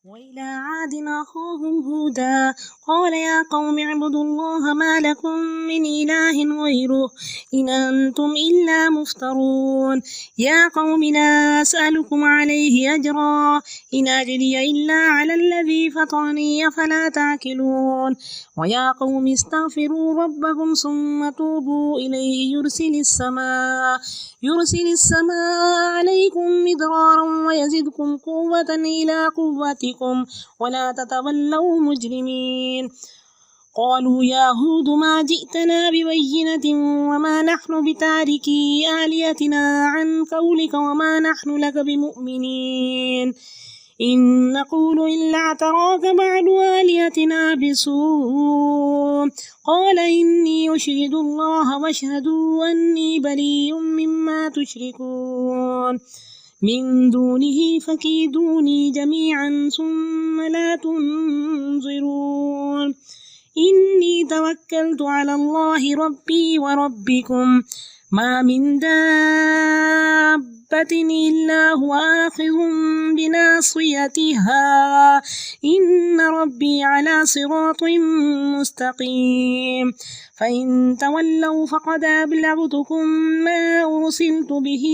وإلى عاد أخاهم هودا قال يا قوم اعبدوا الله ما لكم من إله غيره إن أنتم إلا مفترون يا قوم لا أسألكم عليه أجرا إن أجري إلا على الذي فطرني أفلا تعقلون ويا قوم استغفروا ربكم ثم توبوا إليه يرسل السماء عليكم مدرارا ويزدكم قوة إلى قوتكم ولا تتولوا مجرمين قالوا يا هود ما جئتنا ببينة وما نحن بتاركي آلهتنا عن قولك وما نحن لك بمؤمنين إن نقول إلا اعتراك بعد آلهتنا بسوء قال إني أشهد الله واشهدوا أني بريء مما تشركون من دونه فكيدوني جميعا ثم لا تنظرون إني توكلت على الله ربي وربكم ما من دابة إلا هو آخذ بناصيتها إن ربي على صراط مستقيم فإن تولوا فقد أبلغتكم ما أرسلت به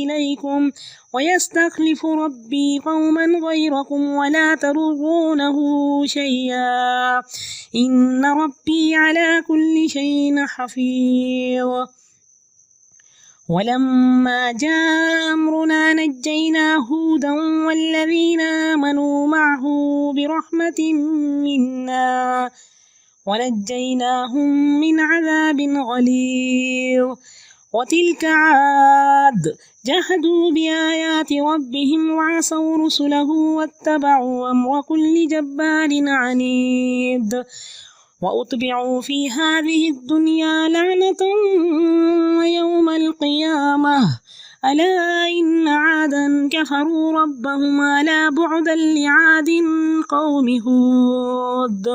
إليكم ويستخلف ربي قوما غيركم ولا تضرونه شيئا إن ربي على كل شيء حفيظ ولما جاء أمرنا نجينا هودا والذين آمنوا معه برحمة منا ونجيناهم من عذاب غليظ وتلك عاد جحدوا بآيات ربهم وعصوا رسله واتبعوا أمر كل جبار عنيد وأتبعوا في هذه الدنيا لعنة ويوم القيامة ألا إن عادا كفروا ربهم ألا بعدا لعاد قوم هود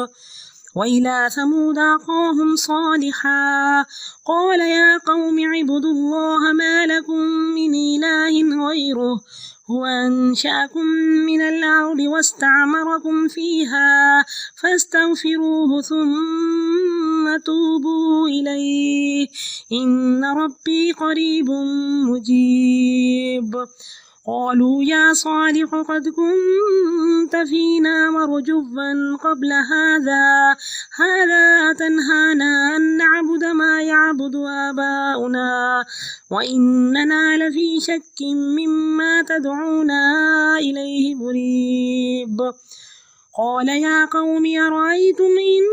وإلى ثمود أخاهم صالحا قال يا قوم اعبدوا الله ما لكم من إله غيره هو أنشأكم من الأرض واستعمركم فيها فاستغفروه ثم توبوا إليه إن ربي قريب مجيب قالوا يا صالح قد كنت فينا مرجوا قبل هذا أتنهانا أن نعبد ما يعبد آباؤنا وإننا لفي شك مما تدعونا إليه مريب قال يا قوم أرأيتم إن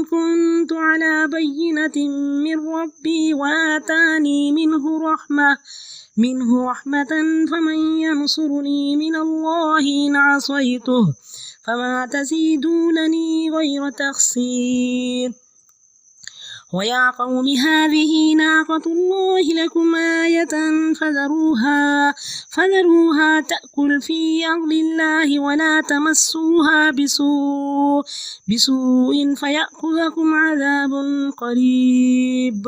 كنت على بينة من ربي وآتاني منه رحمة فمن ينصرني من الله إن عصيته فما تزيدونني غير تخسير ويا قوم هذه ناقة الله لكم آية فذروها تأكل في أرض الله ولا تمسوها بسوء فيأخذكم عذاب قريب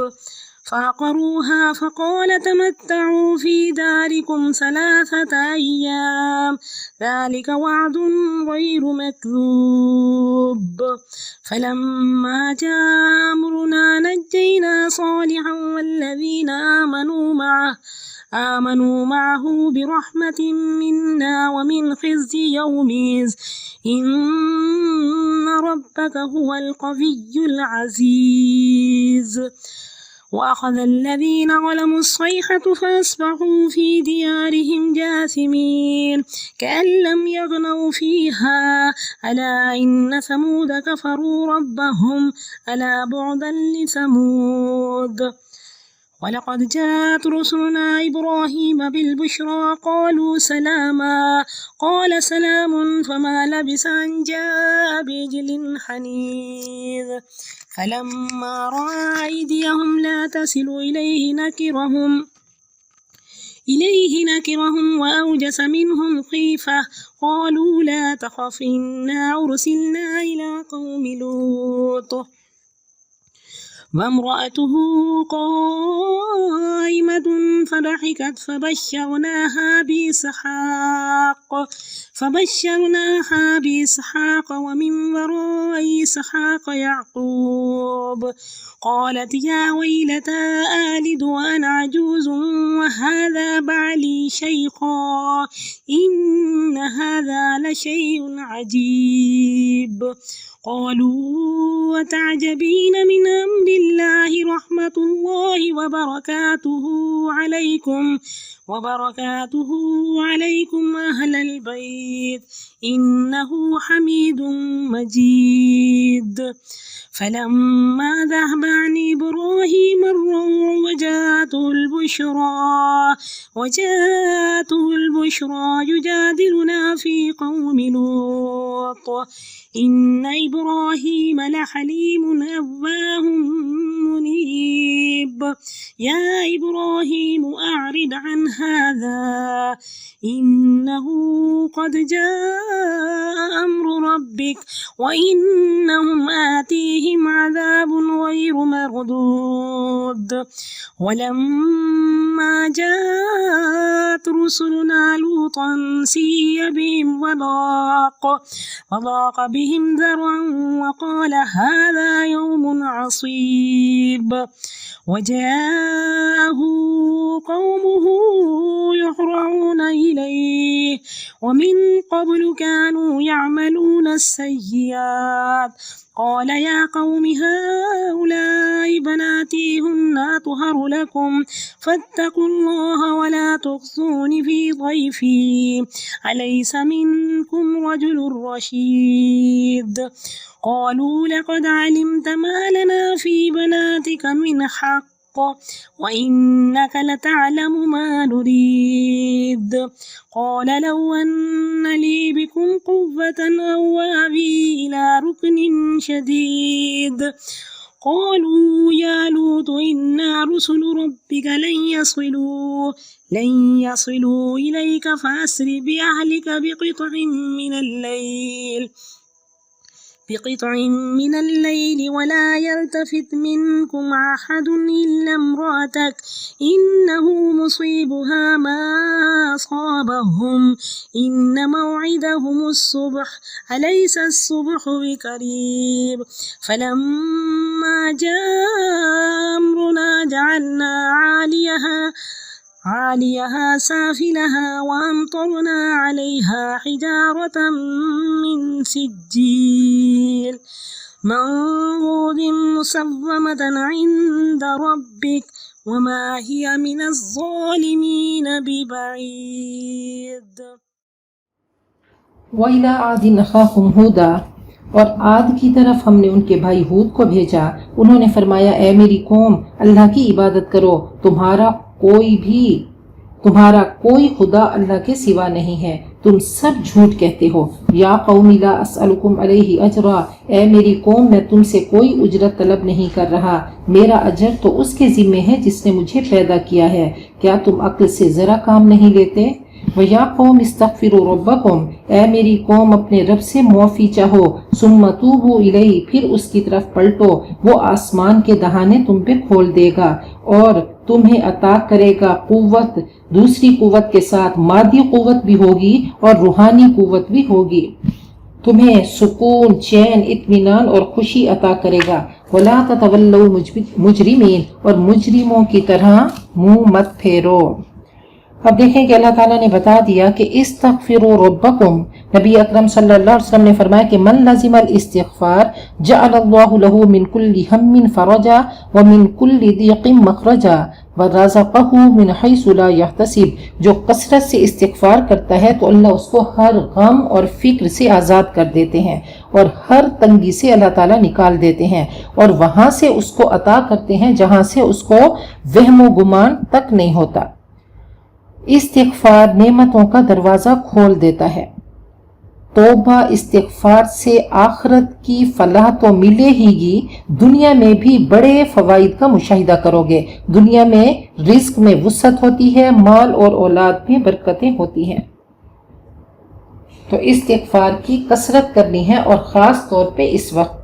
فعقروها فقال تمتعوا في داركم 3 أيام ذلك وعد غير مكذوب فلما جاء أمرنا نجينا صالحا والذين آمنوا معه برحمة منا ومن خزي يومئذ إن ربك هو القوي العزيز وأخذ الذين ظلموا الصيحة فأصبحوا في ديارهم جاثمين كأن لم يغنوا فيها ألا إن ثمود كفروا ربهم ألا بعدا لثمود ولقد جاءت رسلنا إبراهيم بالبشرى قالوا سلاما قال سلام فما لبث أن جاء بعجل حنيذ فلما رأى أيديهم لا تصل إليه نكرهم وأوجس منهم خيفة قالوا لا تخف إنا أرسلنا إلى قوم لوط وامرأته قائمة فضحكت فبشرناها بإسحاق ومن وراء إسحاق يعقوب. قالت يا ويلتى آلد وأنا عجوز وهذا بعلي شيخا إن هذا لشيء عجيب. قالوا وتعجبين من أمر الله رحمة الله وبركاته عليكم أهل البيت إنه حميد مجيد. فلما ذهب عن إبراهيم الروع وجاءته البشرى يجادلنا في قوم لوط إن إبراهيم لحليم أواه منيب. يا إبراهيم أعرض عن هذا إنه قد جاء أمر ربك وإنهم آتيهم عذاب غير مردود. ولما جاءت رسلنا لوطا سيء بهم وضاق بهم ذرعا وقال هذا يوم عصيب. وجاءه قومه يهرعون إليه ومن قبل كانوا يعملون السيئات. قال يا قوم هؤلاء بناتي هن أطهر لكم فاتقوا الله ولا تخزون في ضيفي أليس منكم رجل رشيد. قالوا لقد علمت ما لنا في بناتك من حق وإنك لتعلم ما نريد. قال لو أن لي بكم قوة أو آوي إلى ركن شديد. قالوا يا لوط إنا رسل ربك لن يصلوا إليك فأسر بأهلك بقطع من الليل ولا يلتفت منكم أحد إلا امرأتك إنه مصيبها ما أصابهم إن موعدهم الصبح أليس الصبح بقريب. فلما جاء أمرنا جعلنا عاليها سافلها وأمطرنا عليها حجارة من سجيل منضود مسومة عند ربك وما هي من الظالمين ببعيد. وَإِلَىٰ عَادٍ أَخَاهُمْ هُودًا اور عاد کی طرف ہم نے ان کے بھائی ہود کو بھیجا. انہوں نے فرمایا اے میری قوم اللہ کی عبادت کرو تمہارا کوئی خدا اللہ کے سوا نہیں ہے تم سب جھوٹ کہتے ہو. یا قوم لا اسألکم علیہ اجرا اے میری قوم میں تم سے کوئی اجرت طلب نہیں کر رہا میرا اجر تو اس کے ذمے ہے جس نے مجھے پیدا کیا ہے. کیا تم عقل سے ذرا کام نہیں لیتے؟ وَيَا قَوْمِ اسْتَغْفِرُوا رَبَّكُمْ اے میری قوم اپنے رب سے معافی چاہو ثُمَّ تُوبُوا إِلَيْهِ پھر اس کی طرف پلٹو وہ آسمان کے دہانے تم پہ کھول دے گا اور تمہیں عطا کرے گا قوت دوسری قوت کے ساتھ مادی قوت بھی ہوگی اور روحانی قوت بھی ہوگی. تمہیں سکون چین اطمینان اور خوشی عطا کرے گا. وَلَا تَتَوَلَّوْا مُجْرِمِينَ اور مجرموں کی طرح منہ مت پھیرو. اب دیکھیں کہ اللہ تعالیٰ نے بتا دیا کہ استغفروا ربکم. نبی اکرم صلی اللہ علیہ وسلم نے فرمایا کہ من لازم الاستغفار جعل اللہ له من كل هم فرجا ومن كل ضيق مخرجا ورزقه من حيث لا يحتسب. جو کثرت سے استغفار کرتا ہے تو اللہ اس کو ہر غم اور فکر سے آزاد کر دیتے ہیں اور ہر تنگی سے اللہ تعالیٰ نکال دیتے ہیں اور وہاں سے اس کو عطا کرتے ہیں جہاں سے اس کو وہم و گمان تک نہیں ہوتا. استغفار نعمتوں کا دروازہ کھول دیتا ہے. توبہ استغفار سے آخرت کی فلاح تو ملے ہی گی دنیا میں بھی بڑے فوائد کا مشاہدہ کرو گے. دنیا میں رزق میں وسعت ہوتی ہے مال اور اولاد میں برکتیں ہوتی ہیں. تو استغفار کی کثرت کرنی ہے اور خاص طور پہ اس وقت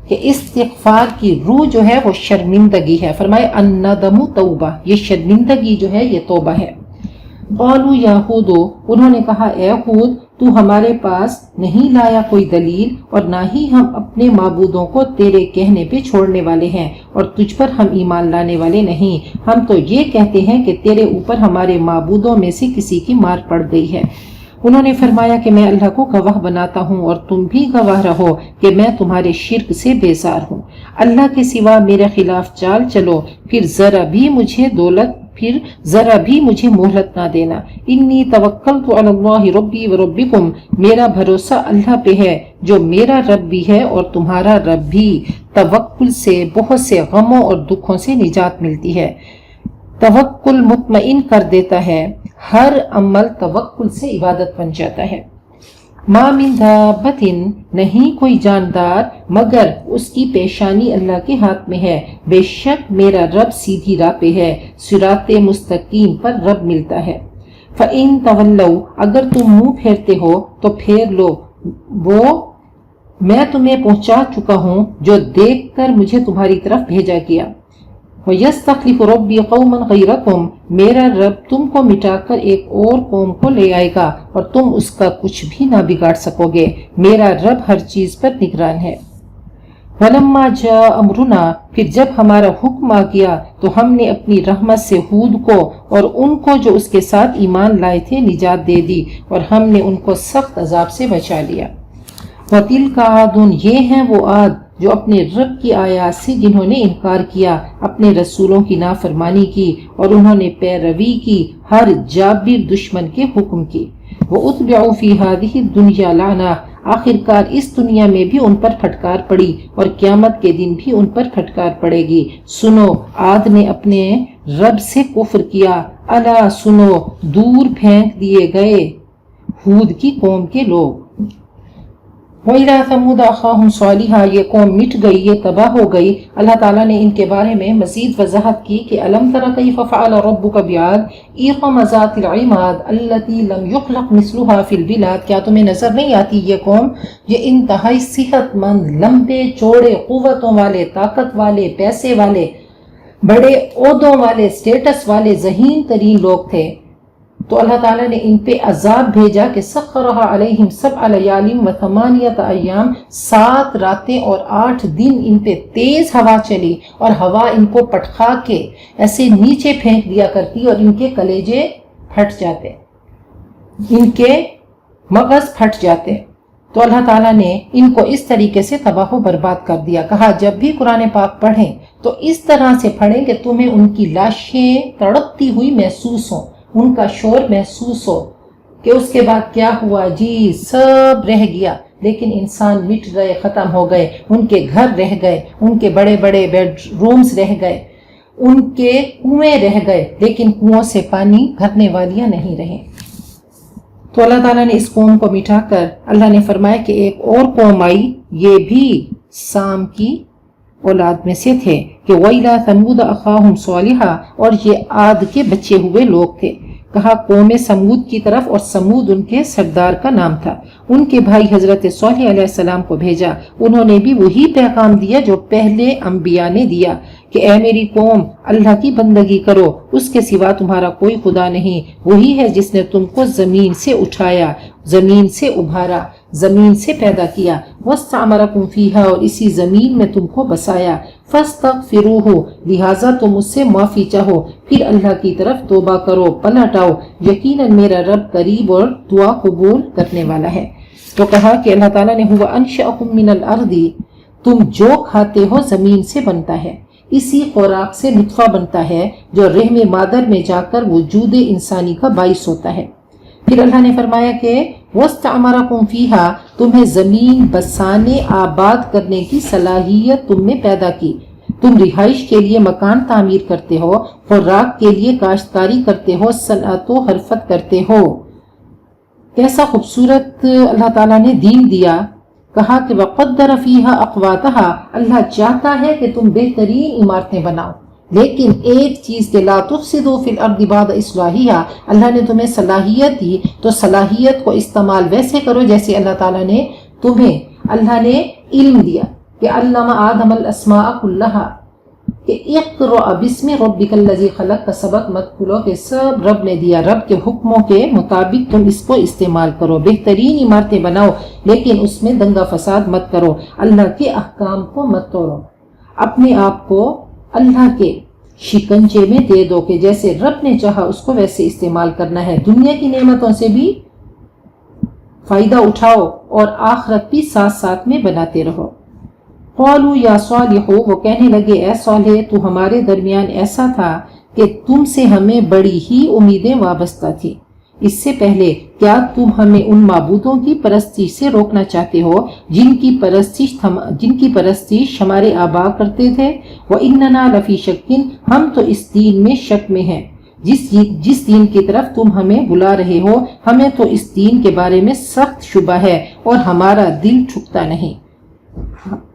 کہ استغفار کی روح جو ہے وہ شرمندگی ہے. فرمائے الندم توبہ، یہ شرمندگی جو ہے یہ توبہ ہے. قالوا یا ہود، انہوں نے کہا اے ہود تو ہمارے پاس نہیں لایا کوئی دلیل اور نہ ہی ہم اپنے معبودوں کو تیرے کہنے پہ چھوڑنے والے ہیں اور تجھ پر ہم ایمان لانے والے نہیں. ہم تو یہ کہتے ہیں کہ تیرے اوپر ہمارے معبودوں میں سے کسی کی مار پڑ گئی ہے. انہوں نے فرمایا کہ میں اللہ کو گواہ بناتا ہوں اور تم بھی گواہ رہو کہ میں تمہارے شرک سے بیزار ہوں. اللہ کے سوا میرے خلاف چال چلو، پھر ذرا بھی مجھے مہلت نہ دینا. انی توکلت علی اللہ ربی و ربکم، میرا بھروسہ اللہ پہ ہے جو میرا رب بھی ہے اور تمہارا رب بھی. توکل سے بہت سے غموں اور دکھوں سے نجات ملتی ہے. توکل مطمئن کر دیتا ہے، ہر عمل توکل سے عبادت بن جاتا ہے. ما من دابت، نہیں کوئی جاندار مگر اس کی پیشانی اللہ کے ہاتھ میں ہے. بے شک میرا رب سیدھی راہ پہ ہے، صراط مستقیم پر رب ملتا ہے. فَإِن تَوَلَّوْا، اگر تم منہ پھیرتے ہو تو پھیر لو، وہ میں تمہیں پہنچا چکا ہوں جو دیکھ کر مجھے تمہاری طرف بھیجا گیا. وَيَسْتَخْلِفُ رَبِّي قَوْمًا غَيْرَكُمْ، میرا رب تم کو مٹا کر ایک اور قوم کو لے آئے گا اور تم اس کا کچھ بھی نہ بگاڑ سکو گے. میرا رب ہر چیز پر نگران ہے. وَلَمَّا جَاءَ أَمْرُنَا، پھر جب ہمارا حکم آ گیا تو ہم نے اپنی رحمت سے ہود کو اور ان کو جو اس کے ساتھ ایمان لائے تھے نجات دے دی اور ہم نے ان کو سخت عذاب سے بچا لیا. وَتِلْكَ عَادٌ، یہ ہیں وہ عاد جو اپنے رب کی آیات سے جنہوں نے انکار کیا، اپنے رسولوں کی نافرمانی کی اور انہوں نے پیروی کی ہر جابر دشمن کے حکم کی. وَأُتْبِعُوا فِي هَذِهِ الدُّنْيَا لَعْنَةً، آخرکار اس دنیا میں بھی ان پر پھٹکار پڑی اور قیامت کے دن بھی ان پر پھٹکار پڑے گی. سنو، عاد نے اپنے رب سے کفر کیا. الا سنو، دور پھینک دیے گئے ہود کی قوم کے لوگ. وَإِلَىٰ ثَمُودَ أَخَاهُمْ صَالِحًا، یہ قوم مٹ گئی، یہ تباہ ہو گئی. اللہ تعالیٰ نے ان کے بارے میں مزید وضاحت کی کہ أَلَمْ تَرَ كَيْفَ فَعَلَ رَبُّكَ بِعَادٍ إِرَمَ ذَاتِ الْعِمَادِ الَّتِي لَمْ يُخْلَقْ مِثْلُهَا فِي الْبِلَادِ، کیا تمہیں نظر نہیں آتی یہ قوم، یہ انتہائی صحت مند، لمبے چوڑے، قوتوں والے، طاقت والے، پیسے والے، بڑے عہدوں والے، سٹیٹس والے، ذہین ترین لوگ تھے. تو اللہ تعالیٰ نے ان پہ عذاب بھیجا کہ سخرها علیہم 7 لیال و 8 ایام، 7 راتیں اور 8 دن ان پہ تیز ہوا چلی اور ہوا ان کو پٹخا کے ایسے نیچے پھینک دیا کرتی اور ان کے کلیجے پھٹ جاتے، ان کے مغز پھٹ جاتے. تو اللہ تعالیٰ نے ان کو اس طریقے سے تباہ و برباد کر دیا. کہا جب بھی قرآن پاک پڑھیں تو اس طرح سے پڑھیں کہ تمہیں ان کی لاشیں تڑپتی ہوئی محسوس ہوں، ان کا شور محسوس ہو کہ اس کے بعد کیا ہوا، جی سب رہ گیا. لیکن انسان مٹ گئے، ختم ہو گئے، ان کے گھر رہ گئے، ان کے بڑے بڑے بیڈ رومز رہ گئے، ان کے کنویں رہ گئے، لیکن کنووں سے پانی بھرنے والیاں نہیں رہیں. تو اللہ تعالیٰ نے اس قوم کو مٹا کر اللہ نے فرمایا کہ ایک اور قوم آئی، یہ بھی سام کی اولاد میں سے تھے کہ وَإِلَىٰ ثَمُودَ أَخَاهُمْ صَالِحًا، اور یہ عاد کے بچے ہوئے لوگ تھے. کہا قوم سمود کی طرف، اور سمود ان کے سردار کا نام تھا. ان کے بھائی حضرت صالح علیہ السلام کو بھیجا، انہوں نے بھی وہی پیغام دیا جو پہلے انبیاء نے دیا کہ اے میری قوم، اللہ کی بندگی کرو، اس کے سوا تمہارا کوئی خدا نہیں. وہی ہے جس نے تم کو زمین سے اٹھایا، زمین سے ابھارا، زمین سے پیدا کیا. وَاسْتَعْمَرَكُمْ فِيهَا، اور اسی زمین میں تم کو بسایا. فَاسْتَغْفِرُوهُ، لہٰذا تم اس سے معافی چاہو، پھر اللہ کی طرف توبہ کرو، پلٹ آؤ، یقیناً میرا رب قریب اور دعا قبول کرنے والا ہے. تو کہا کہ اللہ تعالیٰ نے ہوا انشأکم من الارض، تم جو کھاتے ہو زمین سے بنتا ہے، اسی خوراک سے نطفہ بنتا ہے جو رحم مادر میں جا کر وجود انسانی کا باعث ہوتا ہے. پھر اللہ نے فرمایا کہ وَاسْتَعْمَرَكُمْ فِيهَا، تمہیں زمین بسانے آباد کرنے کی صلاحیت تم نے پیدا کی. تم رہائش کے لیے مکان تعمیر کرتے ہو، خوراک کے لیے کاشتکاری کرتے ہو، صنعت و حرفت کرتے ہو. کیسا خوبصورت اللہ تعالیٰ نے دین دیا. کہا کہ وَقَدَّرَ فِيهَا أَقْوَاتَهَا، اللہ چاہتا ہے کہ تم بہترین عمارتیں بناؤ، لیکن ایک چیز کہ لا تفسدوا فی الارض بعد اصلاحها، اللہ نے تمہیں صلاحیت دی تو صلاحیت کو استعمال ویسے کرو جیسے اللہ تعالیٰ نے تمہیں، اللہ نے علم دیا، کہ علم آدم الاسماء کلہا، کہ اقرأ بسم ربک الذی خلق کا سبق مت کھلو کہ سب رب نے دیا، رب کے حکموں کے مطابق تم اس کو استعمال کرو، بہترین عمارتیں بناؤ لیکن اس میں دنگا فساد مت کرو، اللہ کے احکام کو مت توڑو، اپنے آپ کو اللہ کے شکنجے میں دے دو کہ جیسے رب نے چاہا اس کو ویسے استعمال کرنا ہے، دنیا کی نعمتوں سے بھی فائدہ اٹھاؤ اور آخرت بھی ساتھ ساتھ میں بناتے رہو۔ قالوا یا صالح، وہ کہنے لگے اے صالح تو ہمارے درمیان ایسا تھا کہ تم سے ہمیں بڑی ہی امیدیں وابستہ تھی، اس سے پہلے کیا تم ہمیں ان معبودوں کی پرستش سے روکنا چاہتے ہو جن کی پرستش ہمارے آبا کرتے تھے؟ وَإِنَّنَا لَفِي شَكٍ، ہم تو اس دین میں شک میں ہیں، جس دین کی طرف تم ہمیں بلا رہے ہو ہمیں تو اس دین کے بارے میں سخت شبہ ہے اور ہمارا دل ٹھکتا نہیں،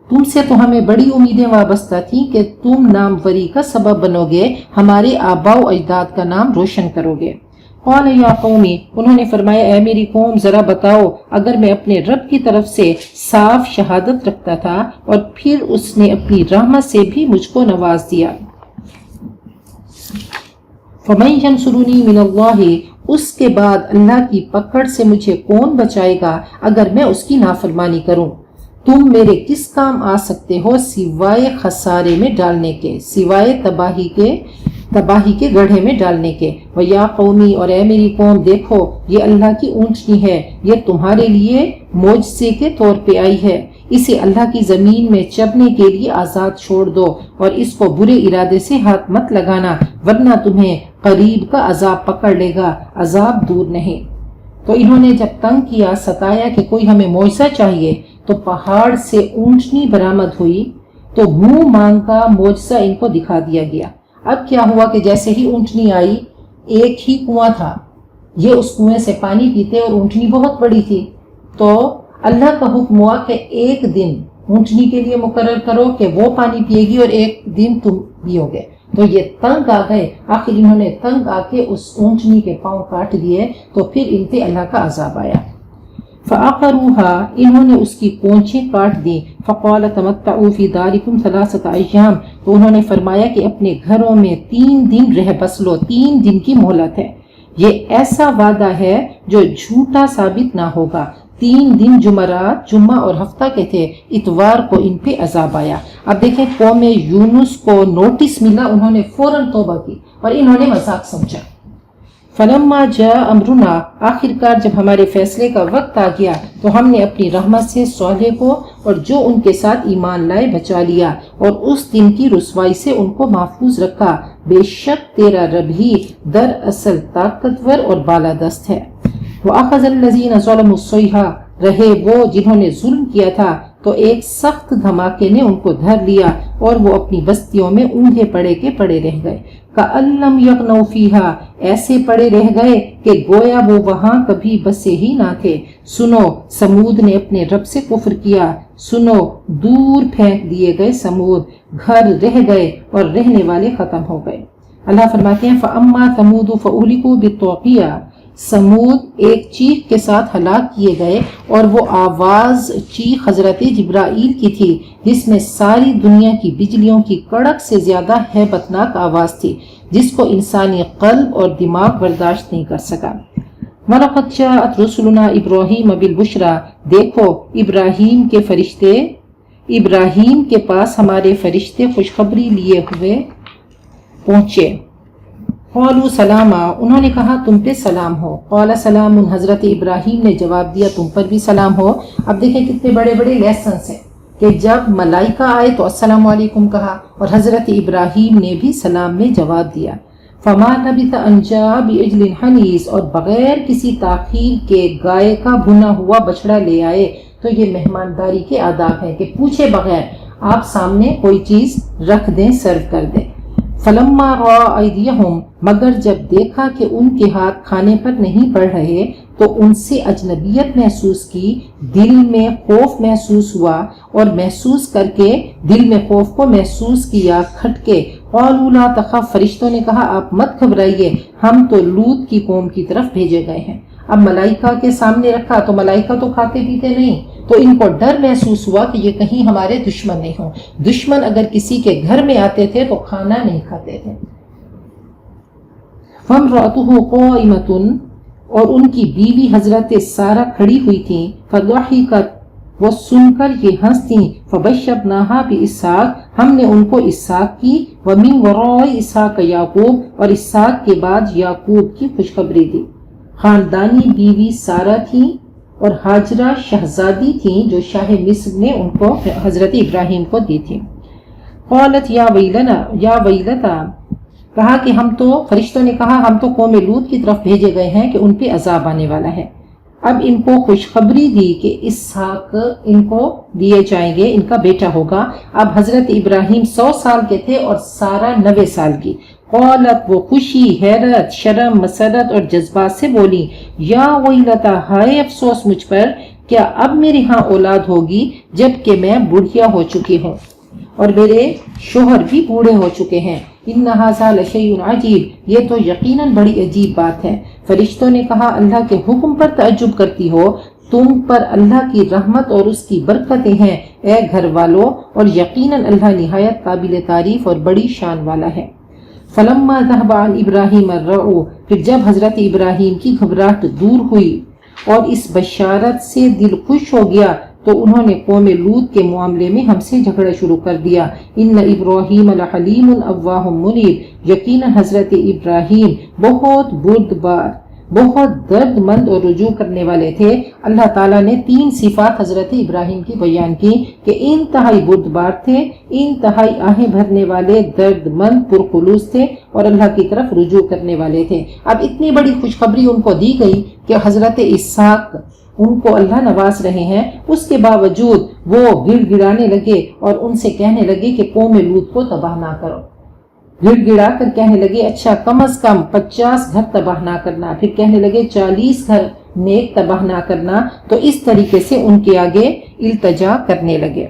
تم سے تو ہمیں بڑی امیدیں وابستہ تھیں کہ تم ناموری کا سبب بنو گے، ہمارے آباء و اجداد کا نام روشن کرو گے۔ قال یا قومی، انہوں نے فرمایا اے میری قوم ذرا بتاؤ، اگر میں اپنے رب کی طرف سے صاف شہادت رکھتا تھا اور پھر اس نے اپنی رحمت سے بھی مجھ کو نواز دیا، فَمَن يَنصُرُنِي مِنَ اللَّهِ، اس کے بعد اللہ کی پکڑ سے مجھے کون بچائے گا اگر میں اس کی نافرمانی کروں؟ تم میرے کس کام آ سکتے ہو سوائے خسارے میں ڈالنے کے، سوائے تباہی کے گڑھے میں ڈالنے کے۔ وَيَا قَوْمِ، اور اے میری قوم دیکھو یہ اللہ کی اونٹنی ہے، یہ تمہارے لیے معجزے کے طور پہ آئی ہے، اسے اللہ کی زمین میں چرنے کے لیے آزاد چھوڑ دو اور اس کو برے ارادے سے ہاتھ مت لگانا ورنہ تمہیں قریب کا عذاب پکڑ لے گا، عذاب دور نہیں۔ تو انہوں نے جب تنگ کیا، ستایا کہ کوئی ہمیں معجزہ چاہیے، تو پہاڑ سے اونٹنی برآمد ہوئی تو منہ مانگ کا معجزہ ان کو دکھا دیا گیا۔ اب کیا ہوا کہ جیسے ہی اونٹنی آئی، ایک ہی کنواں تھا، یہ اس کنویں سے پانی پیتے اور اونٹنی بہت بڑی تھی، تو اللہ کا حکم ہوا کہ ایک دن اونٹنی کے لیے مقرر کرو کہ وہ پانی پیے گی اور ایک دن تم پیو گے۔ تو یہ تنگ آ گئے، آخر انہوں نے تنگ آ کے اس اونٹنی کے پاؤں کاٹ دیے، تو پھر ان پہ اللہ کا عذاب آیا۔ فَعَقَرُوهَا، انہوں نے اس کی پونچھیں کاٹ دی۔ فَقَالَ تَمَتَّعُوا فِي دَارِكُمْ ثَلَاثَةَ أَيَّامٍ، تو انہوں نے فرمایا کہ اپنے گھروں میں 3 دن رہ بس لو، 3 دن کی مہلت ہے، یہ ایسا وعدہ ہے جو جھوٹا ثابت نہ ہوگا۔ 3 دن جمعرات، جمعہ اور ہفتہ کے تھے، اتوار کو ان پہ عذاب آیا۔ اب دیکھیں قوم یونس کو نوٹس ملا، انہوں نے فوراً توبہ کی اور انہوں نے مذاق سمجھا۔ فلما جاء امرنا، آخر کار جب ہمارے فیصلے کا وقت آ گیا تو ہم نے اپنی رحمت سے صالح کو اور جو ان کے ساتھ ایمان لائے بچا لیا اور اس دن کی رسوائی سے ان کو محفوظ رکھا، بے شک تیرا رب ہی دراصل طاقتور اور بالادست ہے۔ وَأَخَذَ الَّذِينَ ظَلَمُوا الصَّيْحَةَ، رہے وہ جنہوں نے ظلم کیا تھا تو ایک سخت دھماکے نے ان کو دھر لیا اور وہ اپنی بستیوں میں اوندھے پڑے کے پڑے رہ گئے۔ كَأَن لَّمْ يَغْنَوْا فِيهَا، ایسے پڑے رہ گئے کہ گویا وہ وہاں کبھی بسے ہی نہ تھے۔ سنو، سمود نے اپنے رب سے کفر کیا، سنو دور پھینک دیے گئے سمود، گھر رہ گئے اور رہنے والے ختم ہو گئے۔ اللہ فرماتے ہیں فَأَمَّا ثَمُودُ فَأُهْلِكُوا بِالطَّاغِيَةِ، سمود ایک چیخ کے ساتھ ہلاک کیے گئے اور وہ آواز چیخ حضرت جبرائیل کی تھی جس میں ساری دنیا کی بجلیوں کی کڑک سے زیادہ ہیبتناک آواز تھی جس کو انسانی قلب اور دماغ برداشت نہیں کر سکا۔ وَلَقَدْ جَاءَتْ رُسُلُنَا إِبْرَاهِيمَ بِالْبُشْرَى، دیکھو ابراہیم کے پاس ہمارے فرشتے خوشخبری لیے ہوئے پہنچے۔ قالوا سلاما، انہوں نے کہا تم پہ سلام ہو۔ قال سلام، حضرت ابراہیم نے جواب دیا تم پر بھی سلام ہو۔ اب دیکھیں کتنے بڑے بڑے لیسنس ہیں کہ جب ملائکہ آئے تو السلام علیکم کہا اور حضرت ابراہیم نے بھی سلام میں جواب دیا۔ فما لبث ان جاء بعجل حنیذ، اور بغیر کسی تاخیر کے گائے کا بھنا ہوا بچڑا لے آئے۔ تو یہ مہمانداری کے آداب ہیں کہ پوچھے بغیر آپ سامنے کوئی چیز رکھ دیں، سرو کر دیں۔ فلما رأى أيديهم، مگر جب دیکھا کہ ان کے ہاتھ کھانے پر نہیں پڑ رہے تو ان سے اجنبیت محسوس کی، دل میں خوف محسوس ہوا اور محسوس کر کے دل میں خوف کو محسوس کیا کھٹکے۔ قالوا لا تخف، فرشتوں نے کہا آپ مت گھبرائیے، ہم تو لوط کی قوم کی طرف بھیجے گئے ہیں۔ اب ملائکہ کے سامنے رکھا تو ملائکہ تو کھاتے پیتے نہیں، تو ان کو ڈر محسوس ہوا کہ یہ کہیں ہمارے دشمن نہیں ہوں. دشمن اگر کسی کے گھر میں آتے تھے تو کھانا نہیں کھاتے تھے. فامرأته قائمة اور ان کی بیوی حضرت سارہ کھڑی ہوئی تھیں. فضحکت وہ سن کر یہ ہنستی. فبشرناها باسحاق ہم نے ان کو اسحاق کی. ومن وراء اسحاق یعقوب اور اسحاق کے بعد یعقوب کی خوشخبری دی. خاندانی بیوی سارہ تھیں اور ہاجرہ شہزادی تھیں جو شاہ مصر نے ان کو حضرت ابراہیم کو دی تھی. قالت یا ویلتا کہا کہ فرشتوں نے کہا ہم تو قوم لوط کی طرف بھیجے گئے ہیں کہ ان پہ عذاب آنے والا ہے. اب ان کو خوشخبری دی کہ اسحاق ان کو دیے جائیں گے، ان کا بیٹا ہوگا. اب حضرت ابراہیم 100 سال کے تھے اور سارہ 90 سال کی. قالت وہ خوشی، حیرت، شرم، مسرت اور جذبات سے بولی یا ویلتا ہائے افسوس مجھ پر، کیا اب میرے ہاں اولاد ہوگی جبکہ میں بڑھیا ہو چکی ہوں اور میرے شوہر بھی بوڑھے ہو چکے ہیں. ان ھذا لشیء عجیب یہ تو یقیناً بڑی عجیب بات ہے. فرشتوں نے کہا اللہ کے حکم پر تعجب کرتی ہو، تم پر اللہ کی رحمت اور اس کی برکتیں ہیں اے گھر والو، اور یقیناً اللہ نہایت قابل تعریف اور بڑی شان والا ہے. فلما ذهب عن ابراہیم الرعو پھر جب حضرت ابراہیم کی گھبراہٹ دور ہوئی اور اس بشارت سے دل خوش ہو گیا تو انہوں نے قوم لوط کے معاملے میں ہم سے جھگڑا شروع کر دیا. ان ابراہیم لحلیم اواہ منیب یقیناً حضرت ابراہیم بہت بردبار، بہت درد مند اور رجوع کرنے والے تھے. اللہ تعالیٰ نے 3 صفات حضرت ابراہیم کی بیان کی کہ انتہائی بردبار تھے، انتہائی آہیں بھرنے والے، درد مند، پرخلوص تھے اور اللہ کی طرف رجوع کرنے والے تھے. اب اتنی بڑی خوشخبری ان کو دی گئی کہ حضرت اسحاق ان کو اللہ نواز رہے ہیں، اس کے باوجود وہ گڑ گڑانے لگے اور ان سے کہنے لگے کہ قوم لوط کو تباہ نہ کرو. گڑ گڑا کر کہنے لگے اچھا کم از کم 50 گھر تباہ نہ کرنا، پھر کہنے لگے 40 گھر نیک تباہ نہ کرنا. تو اس طریقے سے ان کے آگے التجا کرنے لگے.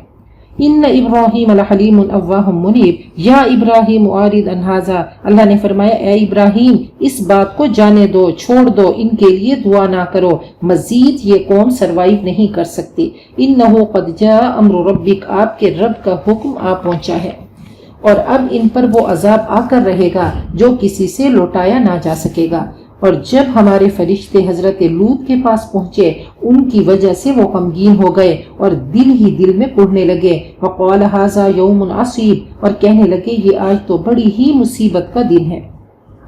ان ابراہیم لحلیم اواہ منیب یا ابراہیم اعرض عن ھذا اللہ نے فرمایا اے ابراہیم اس بات کو جانے دو، چھوڑ دو، ان کے لیے دعا نہ کرو، مزید یہ قوم سروائیو نہیں کر سکتی. انہ قد جاء امر ربک آپ کے رب کا حکم آ پہنچا ہے اور اب ان پر وہ عذاب آ کر رہے گا جو کسی سے لوٹایا نہ جا سکے گا. اور جب ہمارے فرشتے حضرت لوط کے پاس پہنچے ان کی وجہ سے وہ غمگین ہو گئے اور دل ہی دل میں پڑھنے لگے. وقال ھذا یوم عصیب اور کہنے لگے یہ آج تو بڑی ہی مصیبت کا دن ہے.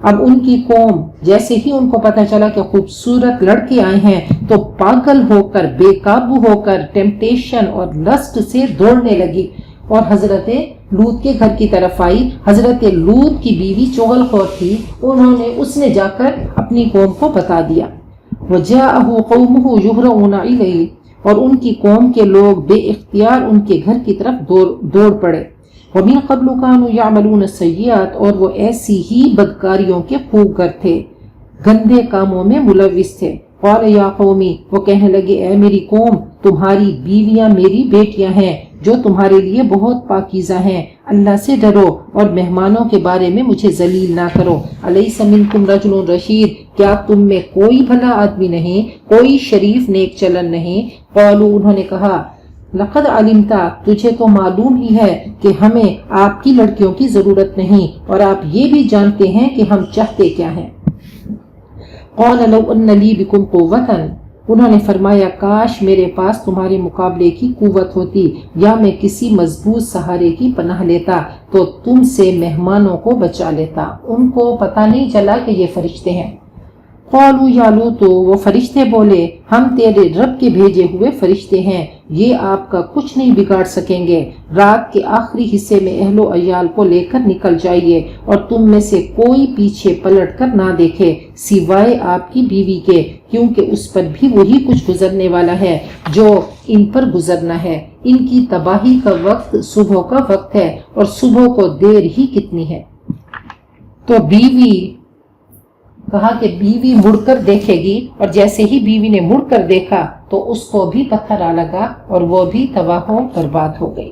اب ان کی قوم جیسے ہی ان کو پتہ چلا کہ خوبصورت لڑکے آئے ہیں تو پاگل ہو کر، بے قابو ہو کر ٹیمپٹیشن اور لسٹ سے دوڑنے لگی اور حضرت لوط کے گھر کی طرف آئی. حضرت لوط کی بیوی چغل خور تھی، اس نے جا کر اپنی قوم کو بتا دیا. وجاءه قومه يهرعون الیہ اور ان کی قوم کے لوگ بے اختیار ان کے گھر کی طرف دوڑ پڑے. ومن قبل كانوا يعملون السيئات اور وہ ایسی ہی بدکاریوں کے خوبگر تھے، گندے کاموں میں ملوث تھے. قال یا قومی وہ کہنے لگے اے میری قوم تمہاری بیویاں میری بیٹیاں ہیں جو تمہارے لیے بہت پاکیزہ ہیں. اللہ سے ڈرو اور مہمانوں کے بارے میں مجھے ذلیل نہ کرو. الیس منکم رجل رشید کیا تم میں کوئی بھلا آدمی نہیں، کوئی شریف نیک چلن نہیں. قالوا انہوں نے کہا لقد علمتا تجھے تو معلوم ہی ہے کہ ہمیں آپ کی لڑکیوں کی ضرورت نہیں اور آپ یہ بھی جانتے ہیں کہ ہم چاہتے کیا ہیں. قال لو ان لی بکم قوتا انہوں نے فرمایا کاش میرے پاس تمہارے مقابلے کی قوت ہوتی یا میں کسی مضبوط سہارے کی پناہ لیتا تو تم سے مہمانوں کو بچا لیتا. ان کو پتہ نہیں چلا کہ یہ فرشتے ہیں. قالوا یا لوط وہ فرشتے بولے ہم تیرے رب کے بھیجے ہوئے فرشتے ہیں، یہ آپ کا کچھ نہیں بگاڑ سکیں گے. رات کے آخری حصے میں اہل و عیال کو لے کر نکل جائیے اور تم میں سے کوئی پیچھے پلٹ کر نہ دیکھے سوائے آپ کی بیوی کے، کیونکہ اس پر بھی وہی کچھ گزرنے والا ہے جو ان پر گزرنا ہے. ان کی تباہی کا وقت صبح کا وقت ہے اور صبح کو دیر ہی کتنی ہے. تو بیوی کہا کہ بیوی مڑ کر دیکھے گی اور جیسے ہی بیوی نے مڑ کر دیکھا تو اس کو بھی پتھر آ لگا اور وہ بھی تباہ و برباد ہو گئی.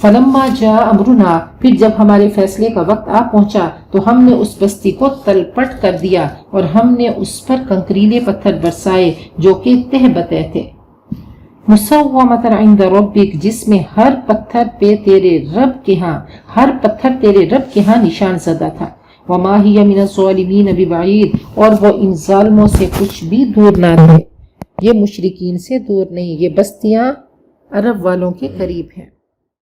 فلما جاء امرنا پھر جب ہمارے فیصلے کا وقت آ پہنچا تو ہم نے اس بستی کو تلپٹ کر دیا اور ہم نے اس پر کنکریلے پتھر برسائے جو کہ تہ بتہ تھے. مسومۃ عند ربک، جس میں ہر پتھر پہ تیرے رب کے ہاں، ہر پتھر تیرے رب کے ہاں نشان زدہ تھا۔ وما ہی من الظالمین ببعید، اور وہ ان ظالموں سے کچھ بھی دور نہ رہے، یہ مشرکین سے دور نہیں، یہ بستیاں عرب والوں کے قریب ہیں۔